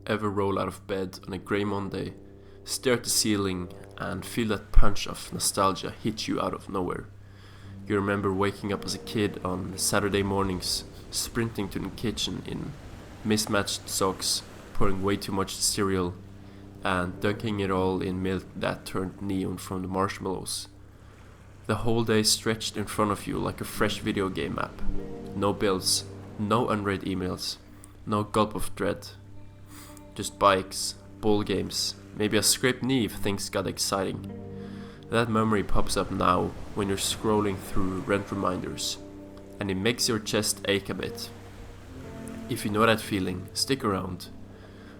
Ever roll out of bed on a grey Monday, stare at the ceiling, and feel that punch of nostalgia hit you out of nowhere? You remember waking up as a kid on Saturday mornings, sprinting to the kitchen in mismatched socks, pouring way too much cereal, and dunking it all in milk that turned neon from the marshmallows. The whole day stretched in front of you like a fresh video game map. No bills, no unread emails, no gulp of dread. Just bikes, ball games, maybe a scraped knee if things got exciting. That memory pops up now when you're scrolling through rent reminders, and it makes your chest ache a bit. If you know that feeling, stick around.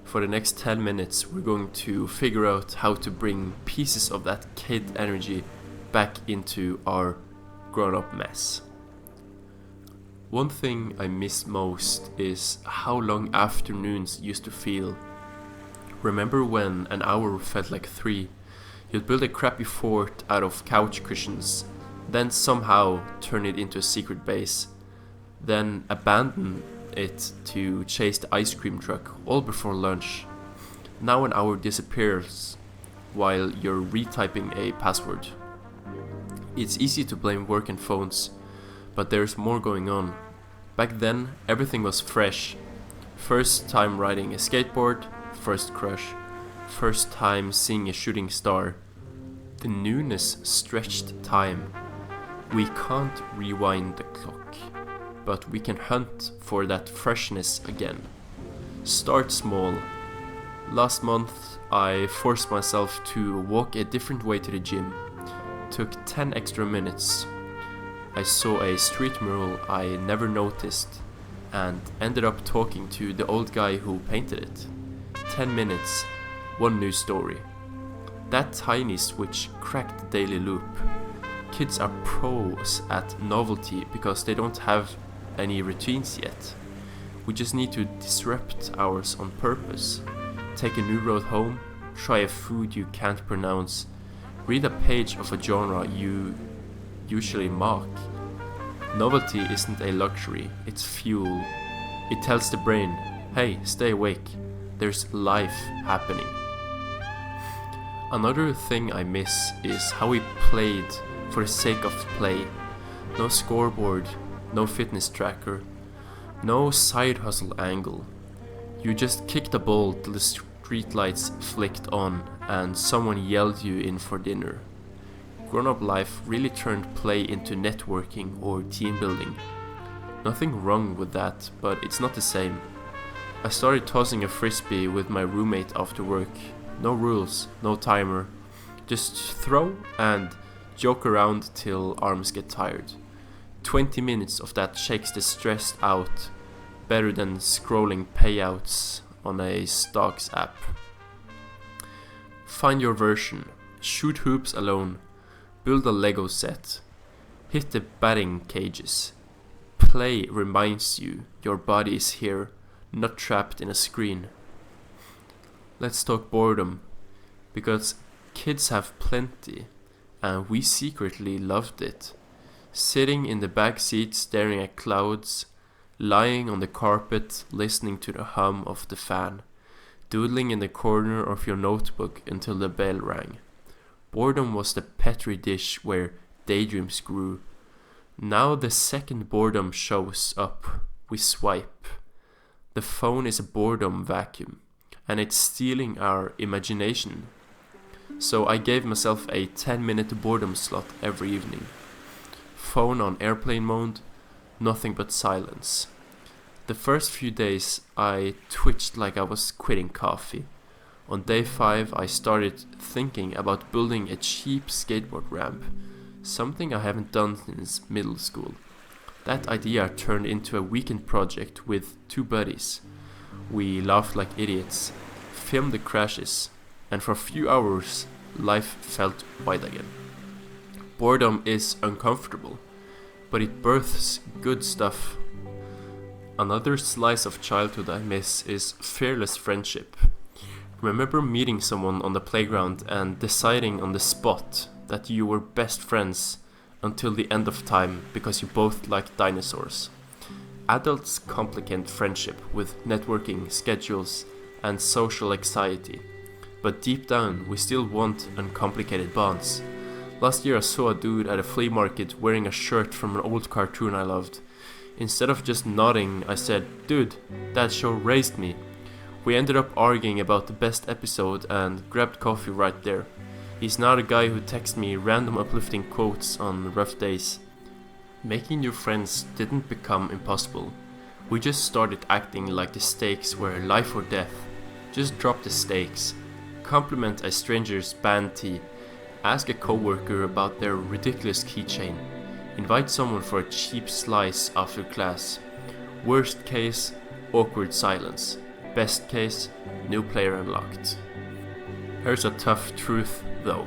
For the next 10 minutes, we're going to figure out how to bring pieces of that kid energy back into our grown-up mess. One thing I miss most is how long afternoons used to feel. Remember when an hour felt like 3? You'd build a crappy fort out of couch cushions, then somehow turn it into a secret base, then abandon it to chase the ice cream truck all before lunch. Now an hour disappears while you're retyping a password. It's easy to blame work and phones, but there's more going on. Back then, everything was fresh. First time riding a skateboard, first crush, first time seeing a shooting star. The newness stretched time. We can't rewind the clock, but we can hunt for that freshness again. Start small. Last month, I forced myself to walk a different way to the gym. Took 10 extra minutes. I saw a street mural I never noticed and ended up talking to the old guy who painted it. 10 minutes, one new story. That tiny switch cracked the daily loop. Kids are pros at novelty because they don't have any routines yet. We just need to disrupt ours on purpose. Take a new road home, try a food you can't pronounce, read a page of a genre you usually mock. Novelty isn't a luxury, it's fuel. It tells the brain, hey, stay awake, there's life happening. Another thing I miss is how we played for the sake of play. No scoreboard, no fitness tracker, no side hustle angle. You just kicked a ball till the streetlights flicked on and someone yelled you in for dinner. Grown-up life really turned play into networking or team building. Nothing wrong with that, but it's not the same. I started tossing a frisbee with my roommate after work. No rules, no timer. Just throw and joke around till arms get tired. 20 minutes of that shakes the stress out better than scrolling payouts on a stocks app. Find your version. Shoot hoops alone. Build a Lego set. Hit the batting cages. Play reminds you your body is here, not trapped in a screen. Let's talk boredom, because kids have plenty, and we secretly loved it. Sitting in the back seat staring at clouds, lying on the carpet listening to the hum of the fan, doodling in the corner of your notebook until the bell rang. Boredom was the petri dish where daydreams grew. Now the second boredom shows up, we swipe. The phone is a boredom vacuum, and it's stealing our imagination. So I gave myself a 10-minute boredom slot every evening. Phone on airplane mode, nothing but silence. The first few days I twitched like I was quitting coffee. On day 5 I started thinking about building a cheap skateboard ramp, something I haven't done since middle school. That idea turned into a weekend project with 2 buddies. We laughed like idiots, filmed the crashes, and for a few hours life felt wide again. Boredom is uncomfortable, but it births good stuff. Another slice of childhood I miss is fearless friendship. Remember meeting someone on the playground and deciding on the spot that you were best friends until the end of time because you both liked dinosaurs. Adults complicate friendship with networking, schedules, and social anxiety. But deep down, we still want uncomplicated bonds. Last year I saw a dude at a flea market wearing a shirt from an old cartoon I loved. Instead of just nodding, I said, "Dude, that show raised me." We ended up arguing about the best episode and grabbed coffee right there. He's now the guy who texts me random uplifting quotes on rough days. Making new friends didn't become impossible. We just started acting like the stakes were life or death. Just drop the stakes. Compliment a stranger's band tee. Ask a coworker about their ridiculous keychain. Invite someone for a cheap slice after class. Worst case, awkward silence. Best case, new player unlocked. Here's a tough truth though.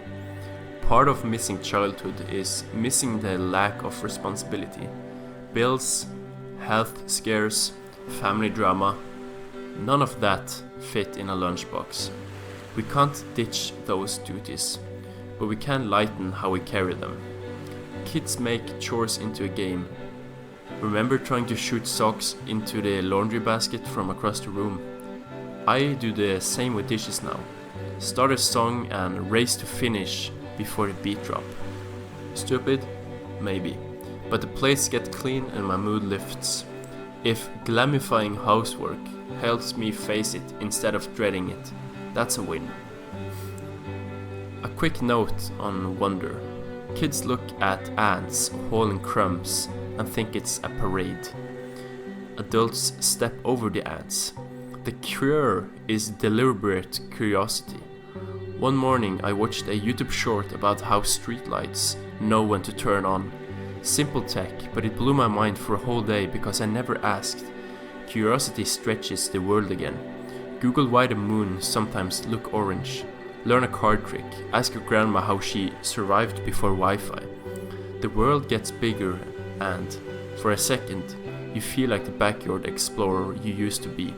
Part of missing childhood is missing the lack of responsibility. Bills, health scares, family drama, none of that fit in a lunchbox. We can't ditch those duties, but we can lighten how we carry them. Kids make chores into a game. Remember trying to shoot socks into the laundry basket from across the room? I do the same with dishes now. Start a song and race to finish before the beat drop. Stupid? Maybe. But the plates get clean and my mood lifts. If glamifying housework helps me face it instead of dreading it, that's a win. A quick note on wonder. Kids look at ants hauling crumbs and think it's a parade. Adults step over the ants. The cure is deliberate curiosity. One morning I watched a YouTube short about how streetlights know when to turn on. Simple tech, but it blew my mind for a whole day because I never asked. Curiosity stretches the world again. Google why the moon sometimes look orange. Learn a card trick. Ask your grandma how she survived before Wi-Fi. The world gets bigger and, for a second, you feel like the backyard explorer you used to be.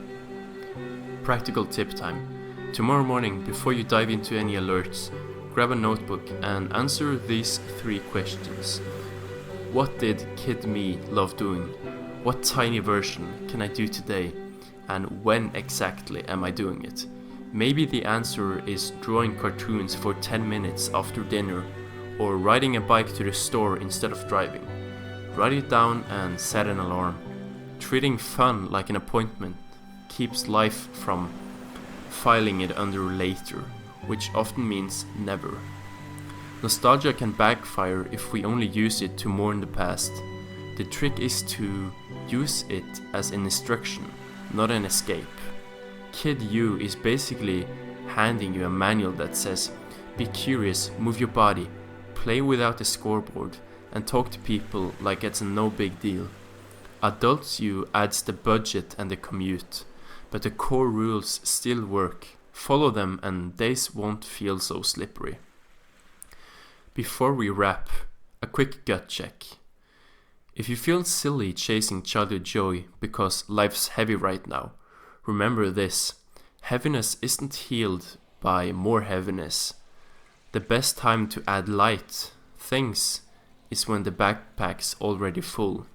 Practical tip time. Tomorrow morning, before you dive into any alerts, grab a notebook and answer these 3 questions. What did kid me love doing? What tiny version can I do today? And when exactly am I doing it? Maybe the answer is drawing cartoons for 10 minutes after dinner, or riding a bike to the store instead of driving. Write it down and set an alarm. Treating fun like an appointment keeps life from filing it under later, which often means never. Nostalgia can backfire if we only use it to mourn the past. The trick is to use it as an instruction, not an escape. Kid you is basically handing you a manual that says, be curious, move your body, play without a scoreboard, and talk to people like it's a no big deal. Adults you adds the budget and the commute, but the core rules still work. Follow them and days won't feel so slippery. Before we wrap, a quick gut check. If you feel silly chasing childhood joy because life's heavy right now, remember this: heaviness isn't healed by more heaviness. The best time to add light things is when the backpack's already full.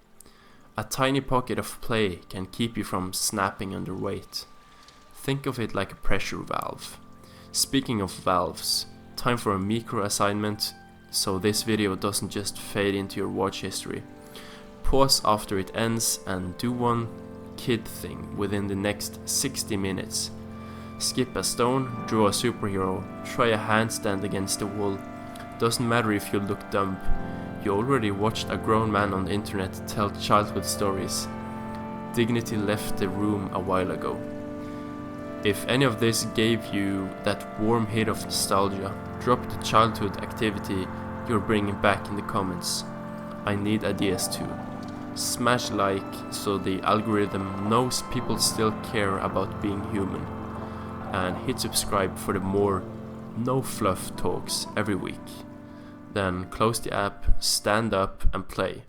A tiny pocket of play can keep you from snapping under weight. Think of it like a pressure valve. Speaking of valves, time for a micro assignment so this video doesn't just fade into your watch history. Pause after it ends and do one kid thing within the next 60 minutes. Skip a stone, draw a superhero, try a handstand against the wall. Doesn't matter if you look dumb. You already watched a grown man on the internet tell childhood stories. Dignity left the room a while ago. If any of this gave you that warm hit of nostalgia, drop the childhood activity you're bringing back in the comments. I need ideas too. Smash like so the algorithm knows people still care about being human. And hit subscribe for the more no fluff talks every week. Then close the app, stand up and play.